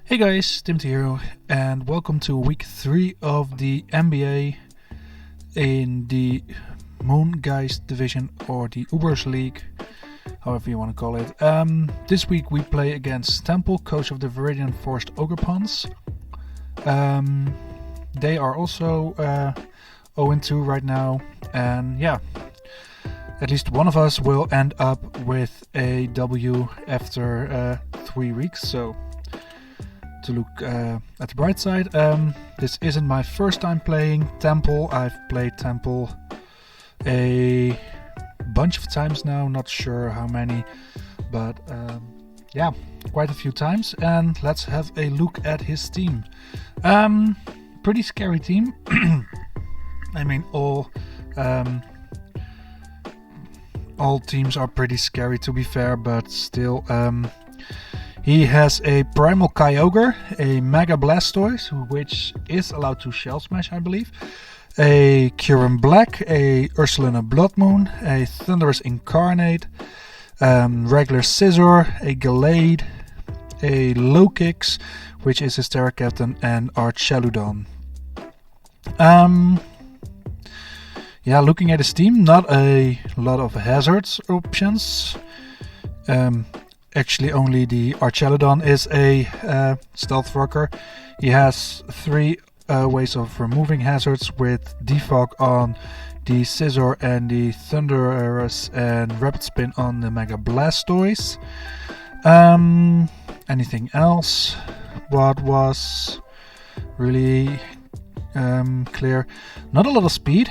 Hey guys, Timothy here, and welcome to week 3 of the MBA in the Moongeist division, or the Ubers League, however you want to call it. This week we play against Temple, coach of the Viridian Forest Ogerpons. They are also 0-2 right now, and yeah, at least one of us will end up with a W after 3 weeks, so to look at the bright side. This isn't my first time playing Temple. I've played Temple a bunch of times now, not sure how many, but yeah, quite a few times. And let's have a look at his team. Pretty scary team. I mean, all teams are pretty scary, to be fair, but still. He has a Primal Kyogre, a Mega Blastoise, which is allowed to Shell Smash, I believe, a Kyurem Black, a Ursulina Blood Moon, a Thundurus Incarnate, regular Scizor, a Gallade, a Low-Kicks, which is his Terra Captain, and Archeludon. Yeah, looking at his team, not a lot of hazards options. Actually, only the Archeludon is a stealth rocker. He has 3 ways of removing hazards, with Defog on the Scizor and the Thundurus, and Rapid Spin on the Mega Blastoise. Anything else? What was really clear? Not a lot of speed.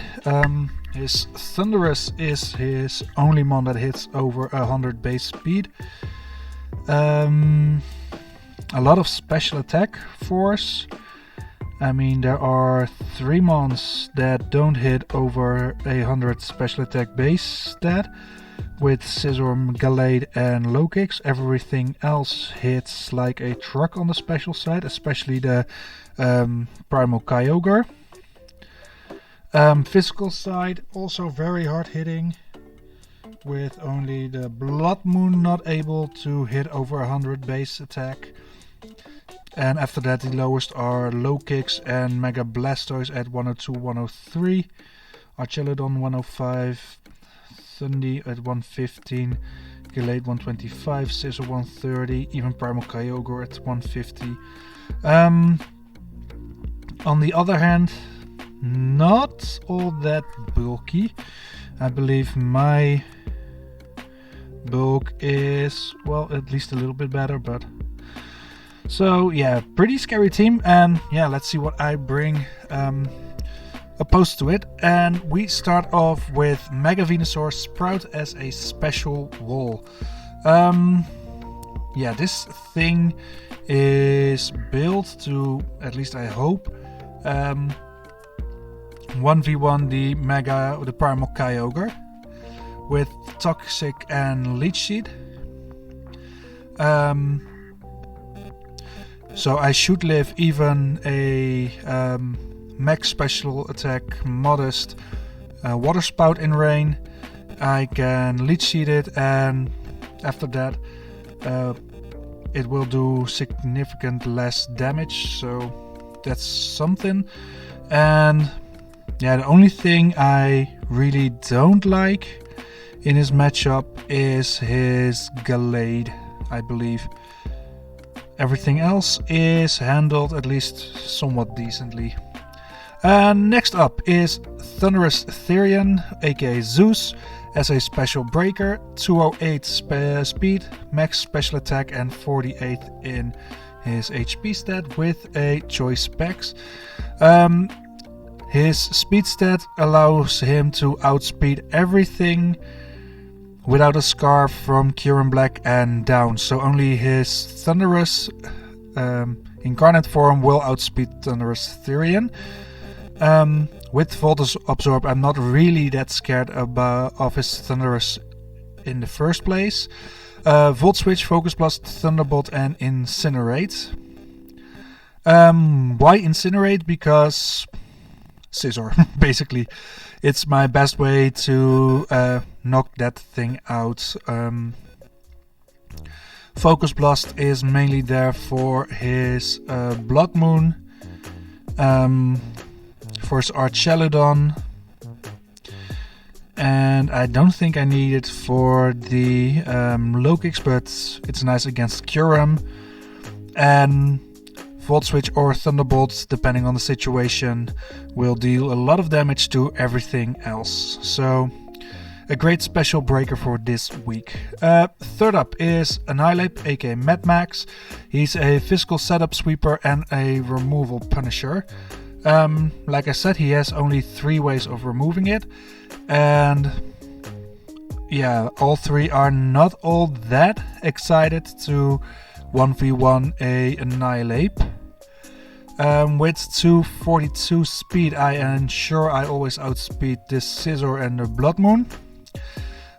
His Thundurus is his only mon that hits over 100 base speed. A lot of special attack force. I mean, there are 3 mons that don't hit over 100 special attack base stat, with Scizor, Gallade and Low-Kicks. Everything else hits like a truck on the special side, especially the Primal Kyogre. Physical side, also very hard hitting, with only the Blood Moon not able to hit over 100 base attack. And after that, the lowest are Low-Kicks and Mega Blastoise at 102, 103, Archeludon 105, Thundi at 115, Gallade 125, Scizor 130, even Primal Kyogre at 150. On the other hand, not all that bulky. I believe my bulk is, well, at least a little bit better, but so yeah, pretty scary team. And yeah, let's see what I bring opposed to it. And we start off with Mega Venusaur Sprout as a special wall. Yeah, this thing is built to, at least I hope, 1v1 the Primal Kyogre with Toxic and Leech Seed. So I should live even a max special attack modest Water Spout in rain. I can Leech Seed it, and after that it will do significant less damage, so that's something. And yeah, the only thing I really don't like in his matchup is his Gallade, I believe. Everything else is handled at least somewhat decently. Next up is Thundurus Therian, aka Zeus, as a special breaker. 208 speed, max special attack, and 48 in his HP stat with a choice specs. His speed stat allows him to outspeed everything without a scarf from Kyurem Black and down. So only his Thundurus incarnate form will outspeed Thundurus Therian. With Volt Absorb, I'm not really that scared of his Thundurus in the first place. Volt Switch, Focus Blast, Thunderbolt and Incinerate. Why Incinerate? Because Scizor, basically. It's my best way to knock that thing out. Focus Blast is mainly there for his Blood Moon, for his Archeludon, and I don't think I need it for the low kicks, but it's nice against Kyurem. And Volt Switch or Thunderbolt, depending on the situation, will deal a lot of damage to everything else. So a great special breaker for this week. Third up is Annihilate, aka Mad Max. He's a physical setup sweeper and a removal punisher. Like I said, he has only 3 ways of removing it, and yeah, all 3 are not all that excited to 1v1 a Annihilate. With 242 speed, I ensure I always outspeed this Scizor and the Blood Moon.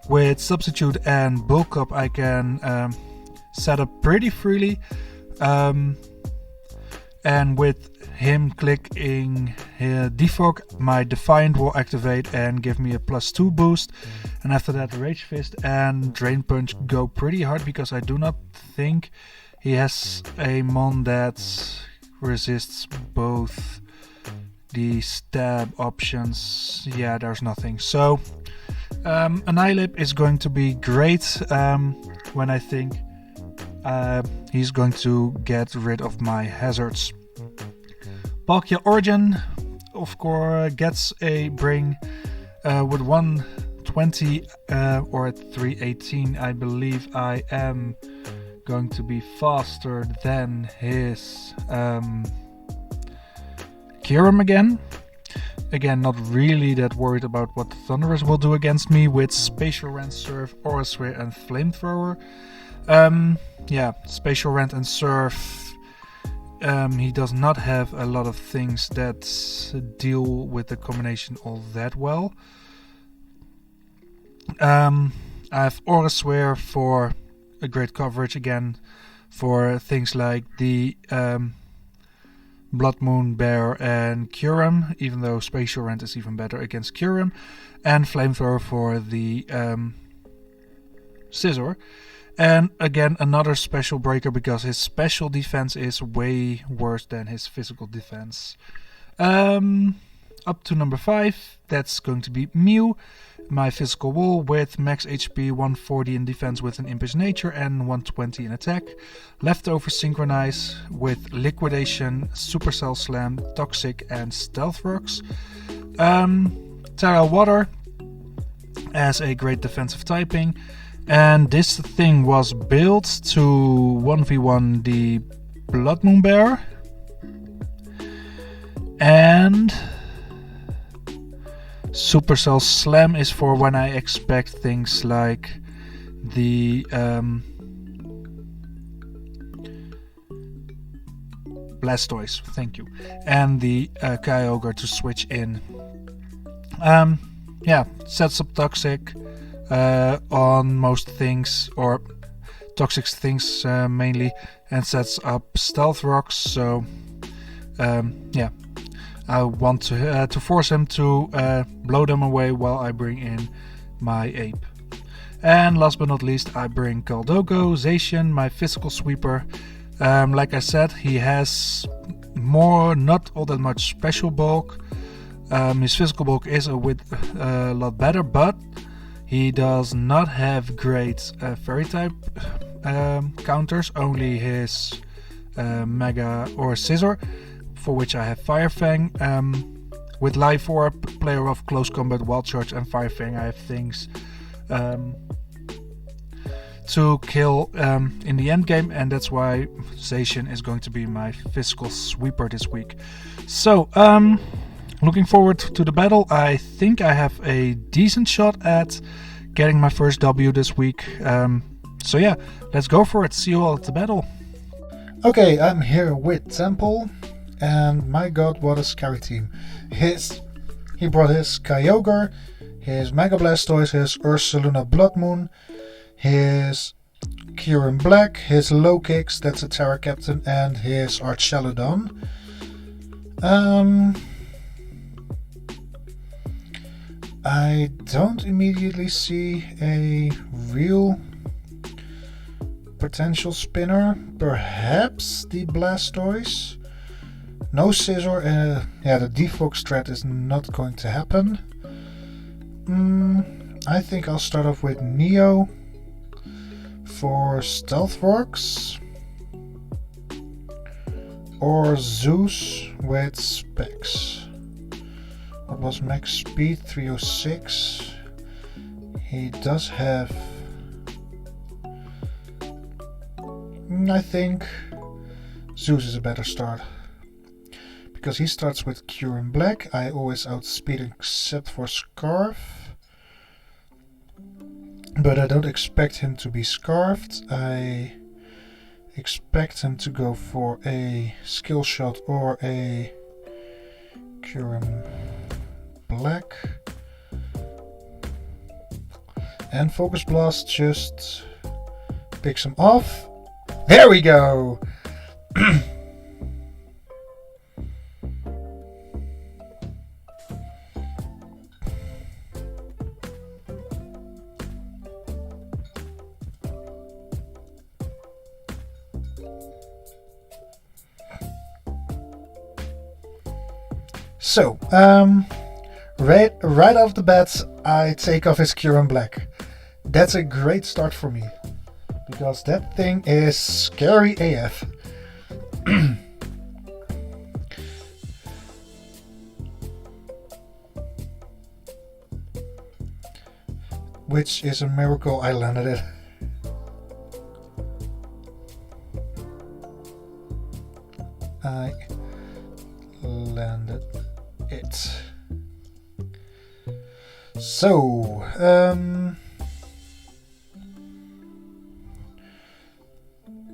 With Substitute and Bulk Up, I can set up pretty freely. And with him clicking Defog, my Defiant will activate and give me a +2 boost. And after that, Rage Fist and Drain Punch go pretty hard, because I do not think he has a mon that resists both the stab options. Yeah, there's nothing. So Annihilate is going to be great when I think he's going to get rid of my hazards. Palkia Origin, of course, gets a bring with 120 or at 318. I believe I am going to be faster than his Kyurem again. Again, not really that worried about what Thunderous will do against me with Spatial Rant, Surf, Aura Sphere and Flamethrower. Yeah, Spatial Rant and Surf, he does not have a lot of things that deal with the combination all that well. I have Aura Sphere for a great coverage again for things like the Blood Moon, Bear and Kyurem, even though Spatial Rant is even better against Kyurem, and Flamethrower for the Scizor. And again, another special breaker, because his special defense is way worse than his physical defense. Up to number 5, that's going to be Mew, my physical wall with max HP, 140 in defense with an Impish Nature and 120 in attack. Leftover Synchronize with Liquidation, Supercell Slam, Toxic and Stealth Rocks. Terra Water as a great defensive typing. And this thing was built to 1v1 the Blood Moon Bear. And Supercell Slam is for when I expect things like the Blastoise, thank you, and the Kyogre to switch in. Yeah, sets up Toxic on most things, or Toxic things mainly, and sets up Stealth Rocks, so yeah, I want to force him to blow them away while I bring in my Ape. And last but not least, I bring Caldogo, Zacian, my physical sweeper. Like I said, he has not all that much special bulk. His physical bulk is a lot better, but he does not have great fairy type counters, only his Mega or Scizor, for which I have Fire Fang. With Life Orb, Player of Close Combat, Wild Charge and Fire Fang, I have things to kill in the end game, and that's why Zacian is going to be my physical sweeper this week. So, looking forward to the battle. I think I have a decent shot at getting my first W this week. So yeah, let's go for it. See you all at the battle. Okay, I'm here with Temple, and my god, what a scary team. He brought his Kyogre, his Mega Blastoise, his Ursaluna Blood Moon, his Kyurem Black, his Low Kicks, that's a Terra Captain, and his Archeludon. I don't immediately see a real potential spinner. Perhaps the Blastoise. No Scizor. Yeah, the Defox threat is not going to happen. I think I'll start off with Neo for Stealth Rocks. Or Zeus with Specs. What was max speed? 306. He does have... I think Zeus is a better start. Because he starts with Cure in Black. I always outspeed except for Scarf. But I don't expect him to be Scarfed. I expect him to go for a Skill Shot or a Cure in Black. And Focus Blast just picks him off. There we go! So, right off the bat, I take off his Cure in Black. That's a great start for me, because that thing is scary AF. Which is a miracle I landed it. I landed it. So,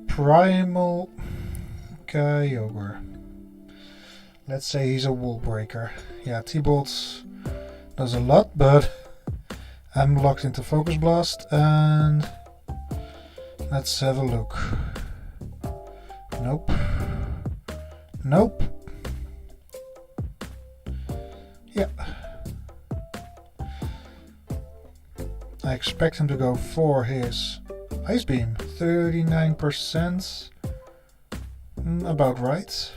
Primal Kyogre. Let's say he's a wall breaker. Yeah, T-Bolt does a lot, but I'm locked into Focus Blast, and let's have a look. Nope. Nope. Yeah. I expect him to go for his Ice Beam. 39%. About right.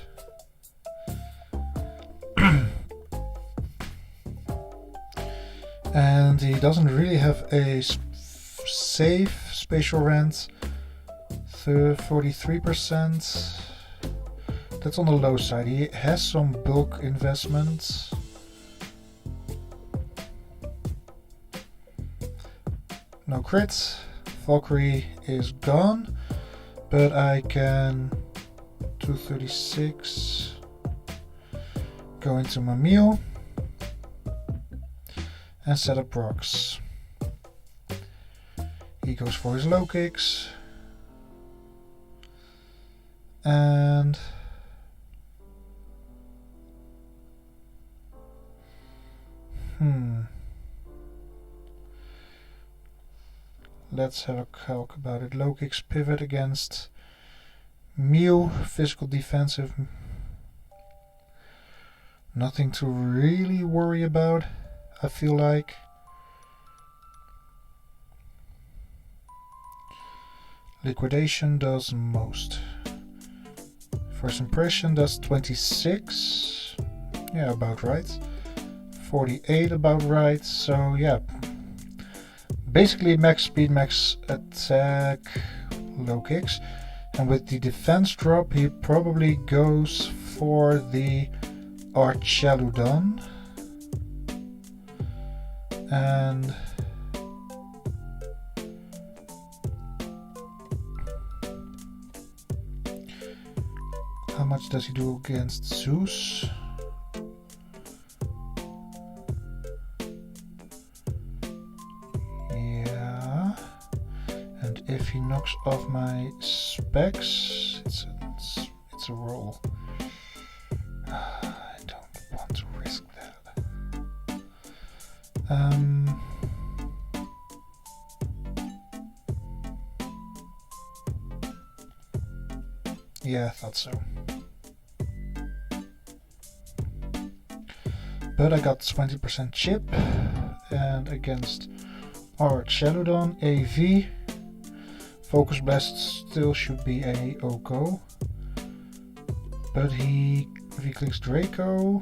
And he doesn't really have a safe Spatial Rent. 43%. That's on the low side. He has some bulk investments. No crit. Valkyrie is gone. But I can 236. Go into my meal. And set up rocks. He goes for his low kicks. And let's have a calc about it. Low kicks pivot against Mew, physical defensive. Nothing to really worry about, I feel like. Liquidation does most. First impression does 26. Yeah, about right. 48 about right. So yeah. Basically max speed, max attack, low kicks. And with the defense drop he probably goes for the Archaludon. And how much does he do against Zeus? Yeah. And if he knocks off my specs, it's a roll. I don't want to risk that. Yeah, I thought so. But I got 20% chip, and against our Chaludon AV, Focus Blast still should be a Oko. But if he clicks Draco...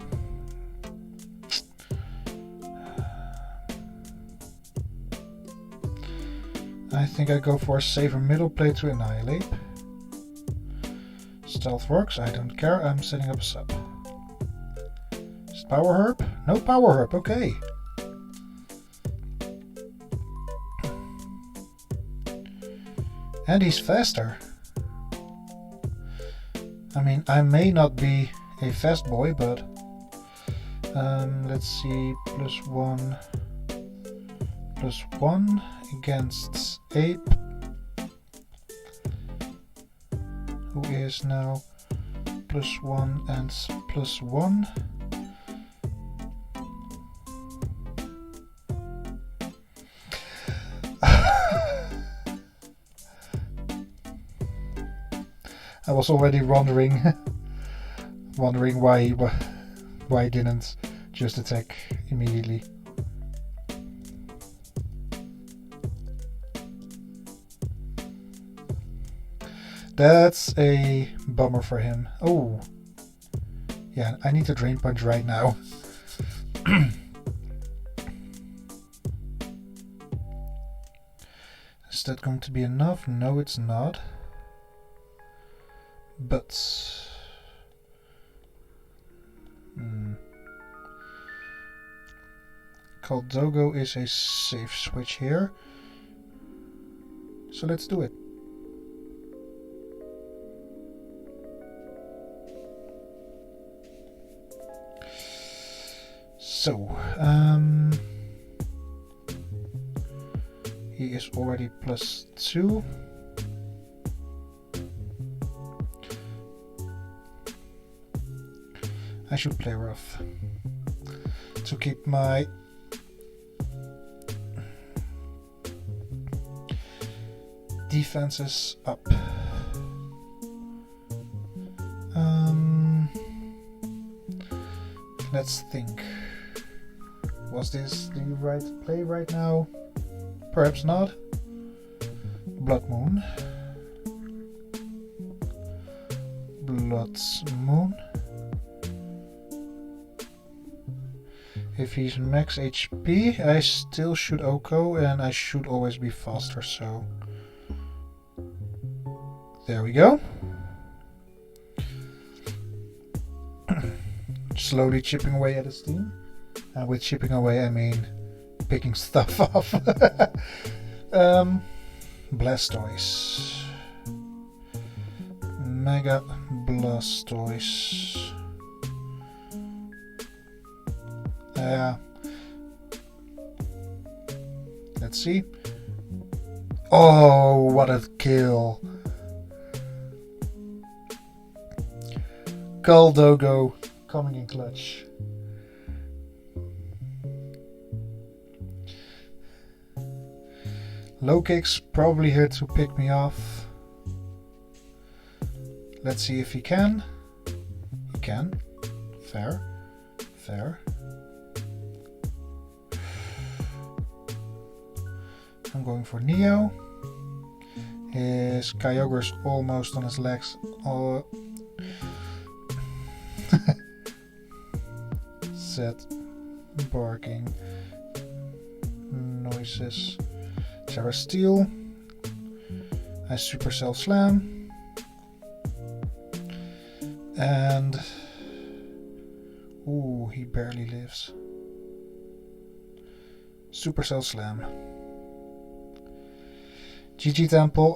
I think I go for a safer middle play to annihilate. Stealth works, I don't care, I'm setting up a sub. Is it Power Herb? No Power Herb, okay. And he's faster. I mean, I may not be a fast boy, but let's see, +1 against Ape, who is now +1 and +1. I was already wondering why he didn't just attack immediately. That's a bummer for him. Oh, yeah, I need a Drain Punch right now. Is that going to be enough? No, it's not. But Kaldogo is a safe switch here, so let's do it. So he is already +2. I should play rough to keep my defenses up. Let's think. Was this the right play right now? Perhaps not. Blood Moon. Blood Moon. If he's max HP, I still should Oko, and I should always be faster, so... There we go. Slowly chipping away at his team. And with chipping away, I mean picking stuff off. Blastoise. Mega Blastoise. Let's see. Oh, what a kill. Kaldogo coming in clutch. Low kicks probably here to pick me off. Let's see if he can. He can. Fair. Fair. I'm going for Neo. His Kyogre's almost on his legs. Oh. Set barking noises. Terra Steel. I Supercell Slam. And ooh, he barely lives. Supercell Slam. GG Temple.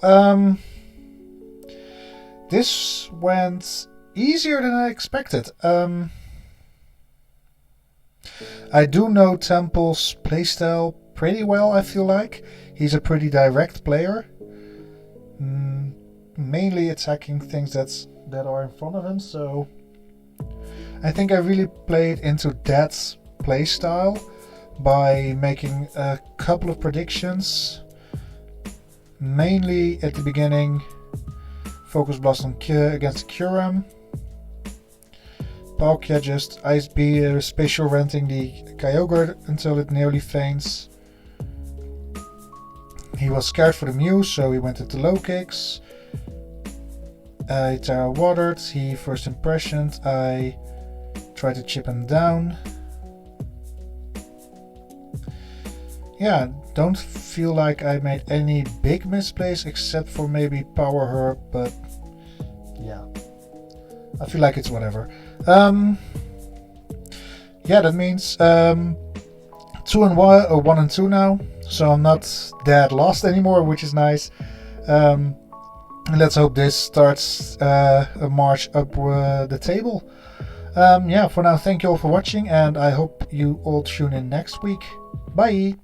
This went easier than I expected. I do know Temple's playstyle pretty well, I feel like. He's a pretty direct player. Mainly attacking things that are in front of him, so I think I really played into that playstyle by making a couple of predictions. Mainly at the beginning, Focus Blast on against Kyurem. Palkia just Ice Bee Spatial Renting the Kyogre until it nearly faints. He was scared for the Mew, so he went into low kicks. I Terra Watered. He first impressioned. I tried to chip him down. Yeah, don't feel like I made any big misplays except for maybe Power Herb, but yeah, I feel like it's whatever. Yeah, that means 2 and 1 or 1 and 2 now, so I'm not that lost anymore, which is nice. Let's hope this starts a march up the table. Yeah, for now, thank you all for watching, and I hope you all tune in next week. Bye!